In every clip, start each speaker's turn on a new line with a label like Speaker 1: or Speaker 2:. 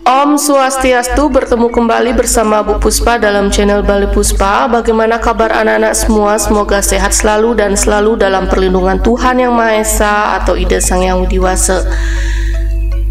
Speaker 1: Om Swastiastu, bertemu kembali bersama Bu Puspa dalam channel Bali Puspa. Bagaimana kabar anak-anak semua? Semoga sehat selalu dan selalu dalam perlindungan Tuhan Yang Maha Esa atau Ida Sang Yang Widiwasa.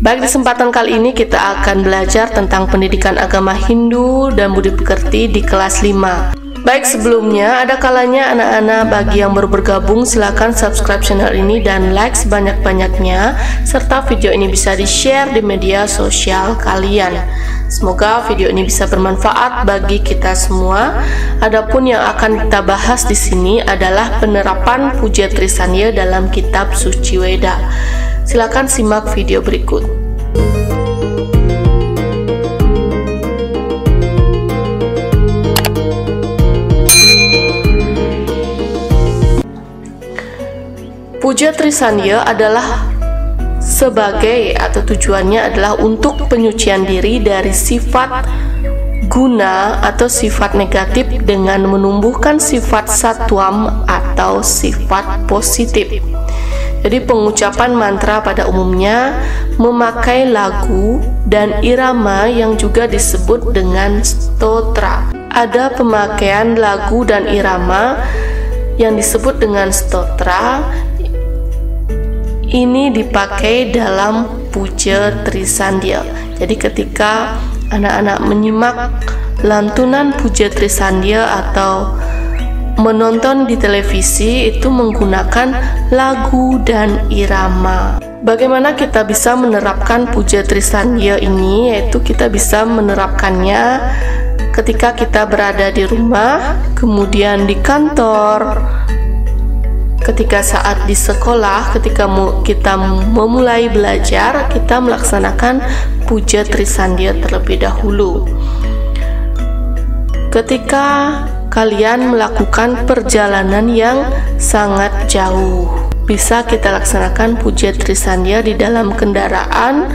Speaker 1: Baik, di kesempatan kali ini kita akan belajar tentang pendidikan agama Hindu dan budi pekerti di kelas 5. Baik, sebelumnya ada kalanya anak-anak bagi yang baru bergabung silahkan subscribe channel ini dan like sebanyak-banyaknya, serta video ini bisa di-share di media sosial kalian. Semoga video ini bisa bermanfaat bagi kita semua. Adapun yang akan kita bahas di sini adalah penerapan puja Trisandya dalam kitab suci Weda. Silakan simak video berikut. Puja Trisandya adalah sebagai atau tujuannya adalah untuk penyucian diri dari sifat guna atau sifat negatif dengan menumbuhkan sifat satwam atau sifat positif. Jadi pengucapan mantra pada umumnya memakai lagu dan irama yang juga disebut dengan stotra. Ada pemakaian lagu dan irama yang disebut dengan stotra. Ini dipakai dalam puja Trisandya. Jadi ketika anak-anak menyimak lantunan puja Trisandya atau menonton di televisi, itu menggunakan lagu dan irama. Bagaimana kita bisa menerapkan puja Trisandya ini? Yaitu kita bisa menerapkannya ketika kita berada di rumah, kemudian di kantor, ketika saat di sekolah, ketika kita memulai belajar, kita melaksanakan puja Trisandya terlebih dahulu. Ketika kalian melakukan perjalanan yang sangat jauh, bisa kita laksanakan puja Trisandya di dalam kendaraan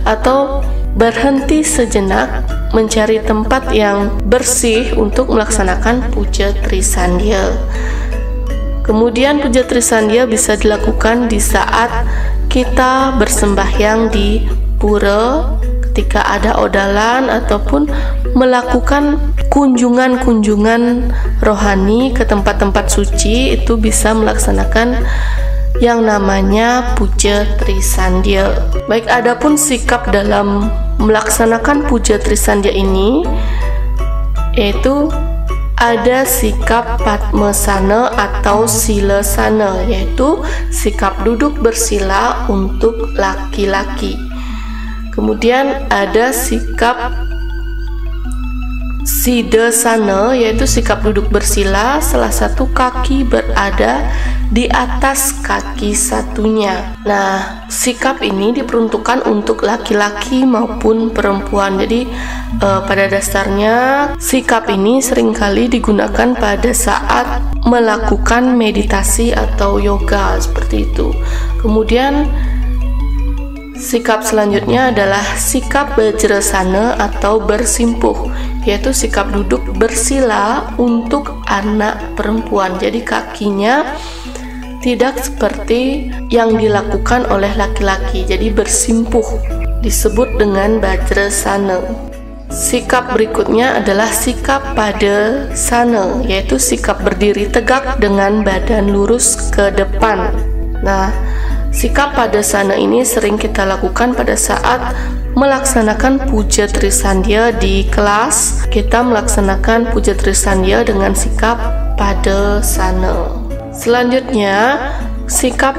Speaker 1: atau berhenti sejenak mencari tempat yang bersih untuk melaksanakan puja Trisandya. Kemudian puja Trisandya bisa dilakukan di saat kita bersembahyang di pura, ketika ada odalan, ataupun melakukan kunjungan-kunjungan rohani ke tempat-tempat suci. Itu bisa melaksanakan yang namanya puja Trisandya. Baik, adapun sikap dalam melaksanakan puja Trisandya ini yaitu ada sikap Padmasana atau Silasana, yaitu sikap duduk bersila untuk laki-laki. Kemudian ada sikap Siddhasana, yaitu sikap duduk bersila, salah satu kaki berada di atas kaki satunya. Nah, sikap ini diperuntukkan untuk laki-laki maupun perempuan. Jadi pada dasarnya sikap ini seringkali digunakan pada saat melakukan meditasi atau yoga seperti itu. Kemudian sikap selanjutnya adalah sikap Vajrasana atau bersimpuh, yaitu sikap duduk bersila untuk anak perempuan. Jadi kakinya tidak seperti yang dilakukan oleh laki-laki, jadi bersimpuh, disebut dengan Vajrasana. Sikap berikutnya adalah sikap Padasana, yaitu sikap berdiri tegak dengan badan lurus ke depan. Nah, sikap Padasana ini sering kita lakukan pada saat melaksanakan puja Trisandya di kelas. Kita melaksanakan puja Trisandya dengan sikap Padasana. Selanjutnya, sikap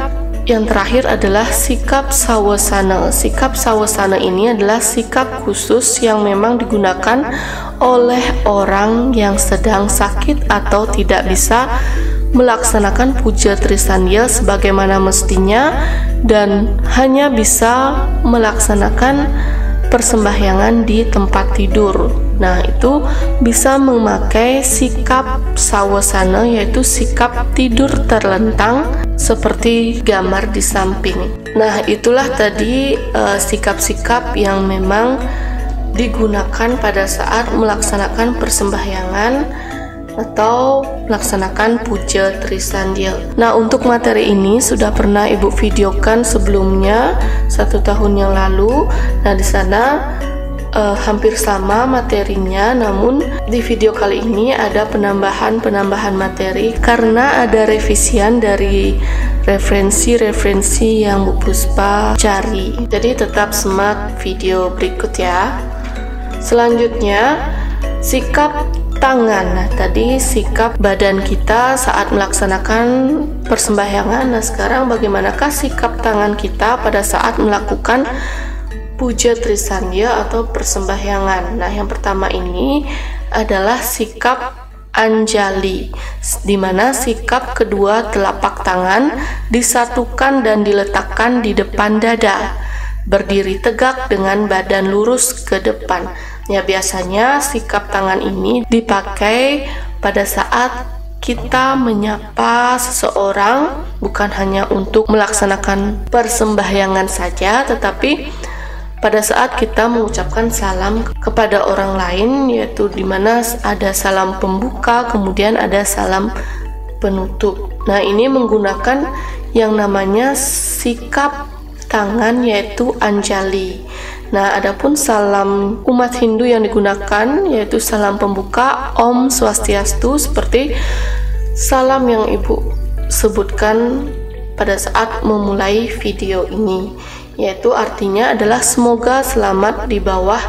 Speaker 1: yang terakhir adalah sikap Savasana. Sikap Savasana ini adalah sikap khusus yang memang digunakan oleh orang yang sedang sakit atau tidak bisa melaksanakan puja Trisandya sebagaimana mestinya dan hanya bisa melaksanakan persembahyangan di tempat tidur. Nah, itu bisa memakai sikap Savasana, yaitu sikap tidur terlentang seperti gambar di samping. Nah, itulah tadi sikap-sikap yang memang digunakan pada saat melaksanakan persembahyangan atau melaksanakan puja Trisandya. Nah, untuk materi ini sudah pernah Ibu videokan sebelumnya 1 tahun yang lalu. Nah, di sana hampir sama materinya, namun di video kali ini ada penambahan materi karena ada revisian dari referensi yang Bu Puspa cari. Jadi tetap simak video berikut ya. Selanjutnya, sikap tangan. Nah, tadi sikap badan kita saat melaksanakan persembahyangan. Nah, sekarang bagaimanakah sikap tangan kita pada saat melakukan puja trisandya atau persembahyangan? Nah, yang pertama ini adalah sikap anjali, di mana sikap kedua telapak tangan disatukan dan diletakkan di depan dada, berdiri tegak dengan badan lurus ke depan. Ya, biasanya sikap tangan ini dipakai pada saat kita menyapa seseorang, bukan hanya untuk melaksanakan persembahyangan saja, tetapi pada saat kita mengucapkan salam kepada orang lain, yaitu di mana ada salam pembuka, kemudian ada salam penutup. Nah, ini menggunakan yang namanya sikap tangan, yaitu anjali. Nah, adapun salam umat Hindu yang digunakan yaitu salam pembuka Om Swastiastu, seperti salam yang Ibu sebutkan pada saat memulai video ini, yaitu artinya adalah semoga selamat di bawah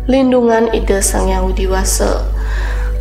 Speaker 1: lindungan Ida Sang Hyang Widi Wasa.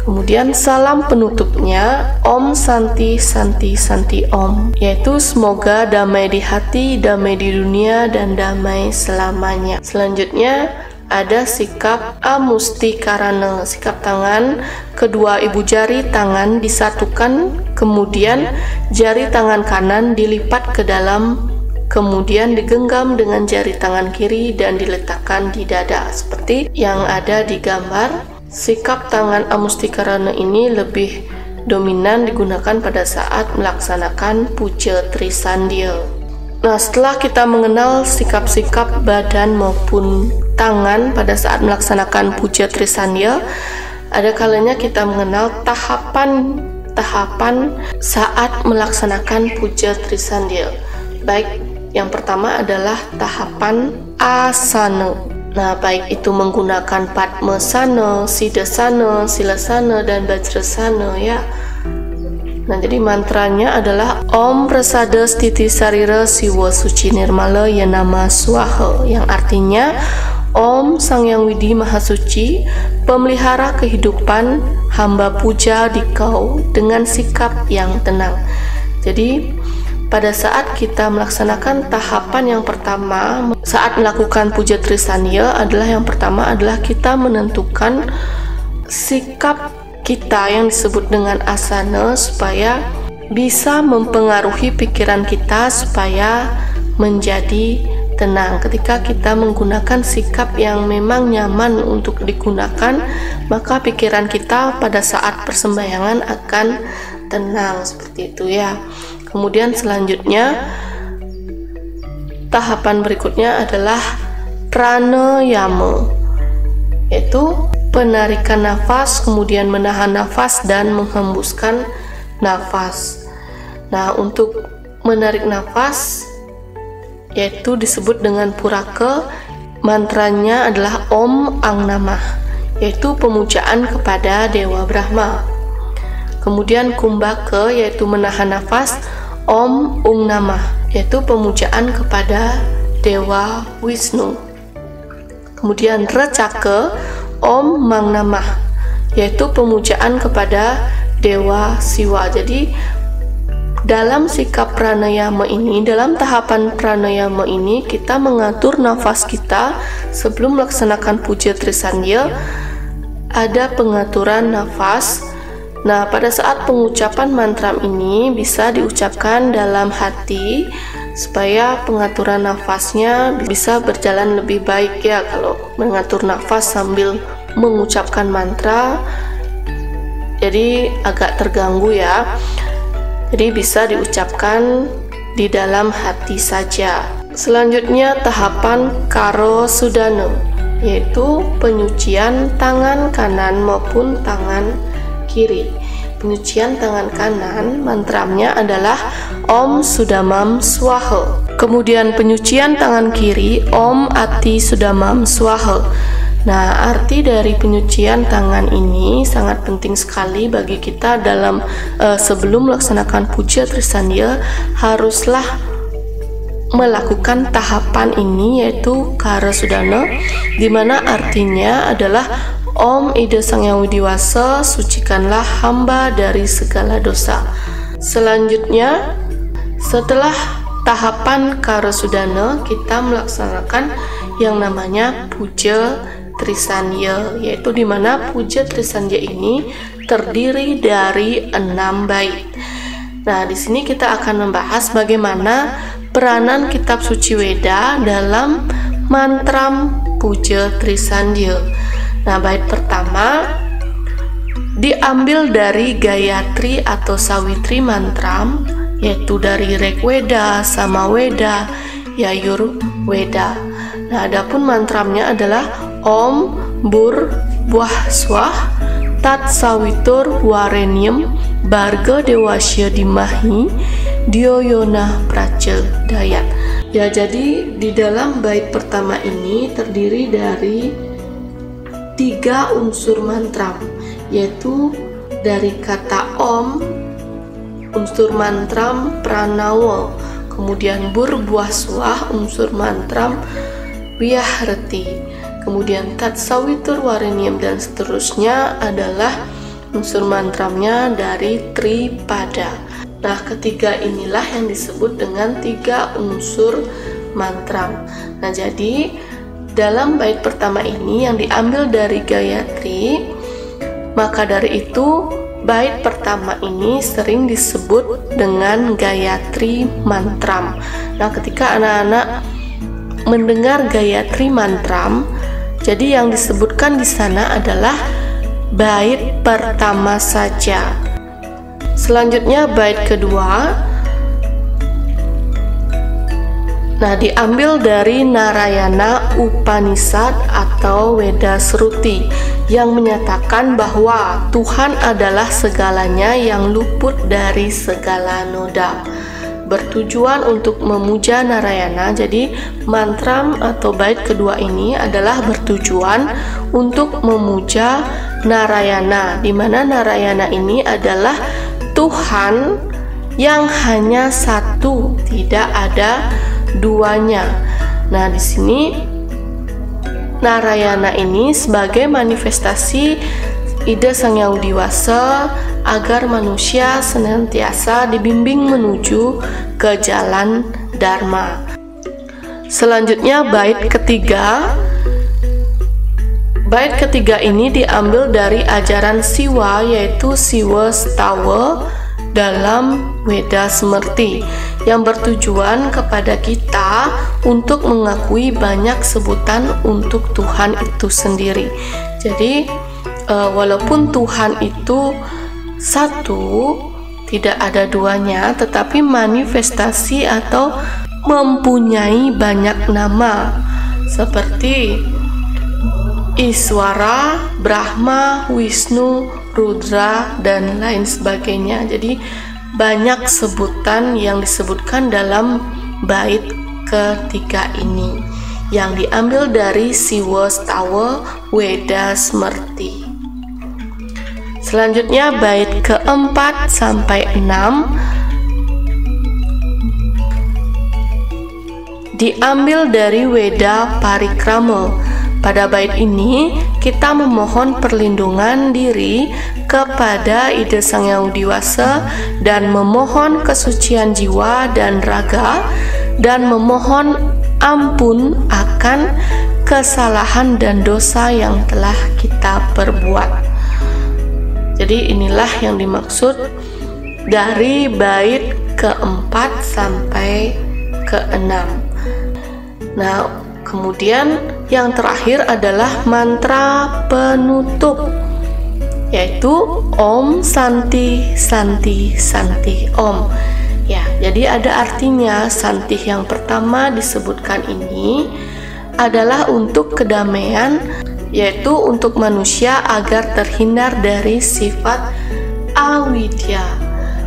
Speaker 1: Kemudian salam penutupnya Om Santi Santi Santi Om, yaitu semoga damai di hati, damai di dunia, dan damai selamanya. Selanjutnya ada sikap amustikarana, sikap tangan kedua ibu jari tangan disatukan, kemudian jari tangan kanan dilipat ke dalam, kemudian digenggam dengan jari tangan kiri dan diletakkan di dada seperti yang ada di gambar. Sikap tangan amustikarana ini lebih dominan digunakan pada saat melaksanakan puja trisandya. Nah, setelah kita mengenal sikap-sikap badan maupun tangan pada saat melaksanakan puja trisandya, ada kalanya kita mengenal tahapan saat melaksanakan puja trisandya. Baik, yang pertama adalah tahapan asana. Nah, baik itu menggunakan Padmasana, Siddhasana, Silasana, dan Vajrasana ya. Nah, jadi mantranya adalah Om Prasada Stiti Sarira Siwa Suci Nirmala Yanama Swaha, yang artinya Om Sang Hyang Widi Maha Suci, pemelihara kehidupan hamba puja di kau dengan sikap yang tenang. Jadi pada saat kita melaksanakan tahapan yang pertama saat melakukan puja trisandya adalah yang pertama adalah kita menentukan sikap kita yang disebut dengan asana supaya bisa mempengaruhi pikiran kita supaya menjadi tenang. Ketika kita menggunakan sikap yang memang nyaman untuk digunakan, maka pikiran kita pada saat persembahyangan akan tenang, seperti itu ya. Kemudian selanjutnya tahapan berikutnya adalah pranayama, yaitu penarikan nafas, kemudian menahan nafas dan menghembuskan nafas. Nah, untuk menarik nafas yaitu disebut dengan puraka, mantranya adalah Om Ang Namah, yaitu pemujaan kepada Dewa Brahma. Kemudian kumbhaka yaitu menahan nafas, Om Ung Namah, yaitu pemujaan kepada Dewa Wisnu. Kemudian recaka, Om Mang Namah, yaitu pemujaan kepada Dewa Siwa. Jadi dalam sikap pranayama ini, dalam tahapan pranayama ini, kita mengatur nafas kita sebelum melaksanakan puja trisandya. Ada pengaturan nafas. Nah, pada saat pengucapan mantra ini bisa diucapkan dalam hati supaya pengaturan nafasnya bisa berjalan lebih baik ya. Kalau mengatur nafas sambil mengucapkan mantra jadi agak terganggu ya. Jadi bisa diucapkan di dalam hati saja. Selanjutnya tahapan karo sudana, yaitu penyucian tangan kanan maupun tangan kiri. Penyucian tangan kanan, mantranya adalah Om Sudamam Swaha. Kemudian penyucian tangan kiri, Om Ati Sudamam Swaha. Nah, arti dari penyucian tangan ini sangat penting sekali bagi kita dalam sebelum melaksanakan puja Trisandya haruslah melakukan tahapan ini, yaitu Karasudana, di mana artinya adalah Om Ida Sang Hyang Widiwasa, sucikanlah hamba dari segala dosa. Selanjutnya, setelah tahapan Karasudana, kita melaksanakan yang namanya puja Trisandya, yaitu di mana puja Trisandya ini terdiri dari 6 bait. Nah, di sini kita akan membahas bagaimana peranan kitab suci Weda dalam mantram puja Trisandya. Nah, bait pertama diambil dari Gayatri atau Sawitri mantram, yaitu dari Rigweda, Samaweda, Yajurveda. Nah, adapun mantramnya adalah Om Bur Buah Swah Tat Sawitur Warenyam Barga Dewasya Dimahi Dioyona Pracedayat. Ya, jadi di dalam bait pertama ini terdiri dari 3 unsur mantram, yaitu dari kata Om, unsur mantram Pranawa, kemudian Bur Buah Swah, unsur mantram Wiyahrati, kemudian Tat Sawitur Warenyam, dan seterusnya adalah unsur mantramnya dari Tripada. Nah, ketiga inilah yang disebut dengan 3 unsur mantram. Nah, jadi dalam bait pertama ini yang diambil dari Gayatri, maka dari itu bait pertama ini sering disebut dengan Gayatri mantram. Nah, ketika anak-anak mendengar Gayatri mantram, jadi yang disebutkan di sana adalah bait pertama saja. Selanjutnya bait kedua, nah, diambil dari Narayana Upanishad atau Weda Sruti yang menyatakan bahwa Tuhan adalah segalanya yang luput dari segala noda, bertujuan untuk memuja Narayana. Jadi mantram atau bait kedua ini adalah bertujuan untuk memuja Narayana, di mana Narayana ini adalah Tuhan yang hanya satu, tidak ada duanya. Nah, di sini Narayana ini sebagai manifestasi Ida Sang Hyang Widiwasa agar manusia senantiasa dibimbing menuju ke jalan Dharma. Selanjutnya bait ketiga. Bait ketiga ini diambil dari ajaran Siwa, yaitu Siwa Stawa dalam Weda Smrti, yang bertujuan kepada kita untuk mengakui banyak sebutan untuk Tuhan itu sendiri. Jadi walaupun Tuhan itu satu, tidak ada duanya, tetapi manifestasi atau mempunyai banyak nama seperti Iswara, Brahma, Wisnu, Rudra, dan lain sebagainya. Jadi banyak sebutan yang disebutkan dalam bait ketiga ini yang diambil dari Siwa Stawa Weda Smrti. Selanjutnya bait keempat sampai 6 diambil dari Weda Parikrama. Pada bait ini kita memohon perlindungan diri kepada Ida Sang Hyang Widiwasa dan memohon kesucian jiwa dan raga, dan memohon ampun akan kesalahan dan dosa yang telah kita perbuat. Jadi inilah yang dimaksud dari bait keempat sampai ke-6. Nah, kemudian yang terakhir adalah mantra penutup, yaitu Om Santi Santi Santi Om. Ya, jadi ada artinya. Santi yang pertama disebutkan ini adalah untuk kedamaian, yaitu untuk manusia agar terhindar dari sifat awidya.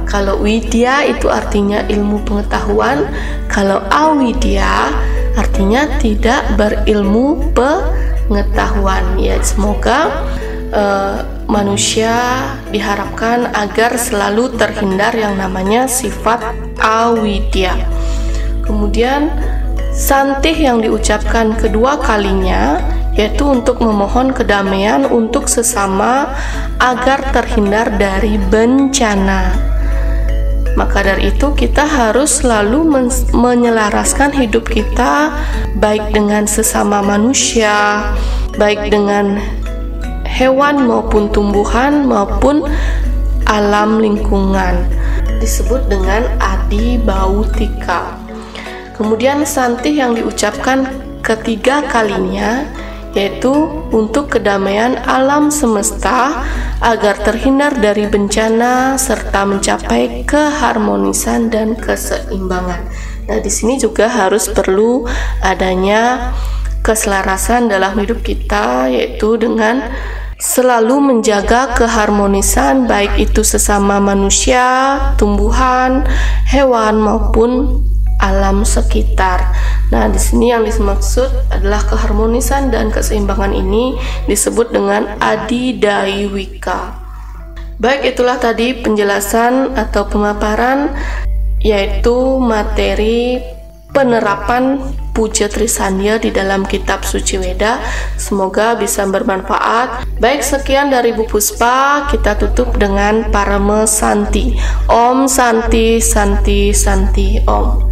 Speaker 1: Kalau widya itu artinya ilmu pengetahuan, kalau awidya artinya tidak berilmu pengetahuan. Ya, semoga manusia diharapkan agar selalu terhindar yang namanya sifat awidya. Kemudian santih yang diucapkan kedua kalinya yaitu untuk memohon kedamaian untuk sesama agar terhindar dari bencana. Maka dari itu kita harus selalu menyelaraskan hidup kita baik dengan sesama manusia, baik dengan hewan maupun tumbuhan maupun alam lingkungan. Disebut dengan adi bautika. Kemudian santih yang diucapkan ketiga kalinya yaitu untuk kedamaian alam semesta agar terhindar dari bencana serta mencapai keharmonisan dan keseimbangan. Nah, di sini juga harus perlu adanya keselarasan dalam hidup kita, yaitu dengan selalu menjaga keharmonisan baik itu sesama manusia, tumbuhan, hewan maupun alam sekitar. Nah, di sini yang dimaksud adalah keharmonisan dan keseimbangan ini disebut dengan adi daiwika. Baik, itulah tadi penjelasan atau pemaparan yaitu materi penerapan Puja Trisandya di dalam kitab Suci Weda. Semoga bisa bermanfaat. Baik, sekian dari Bu Puspa. Kita tutup dengan Parama Santi. Om Santi Santi Santi Om.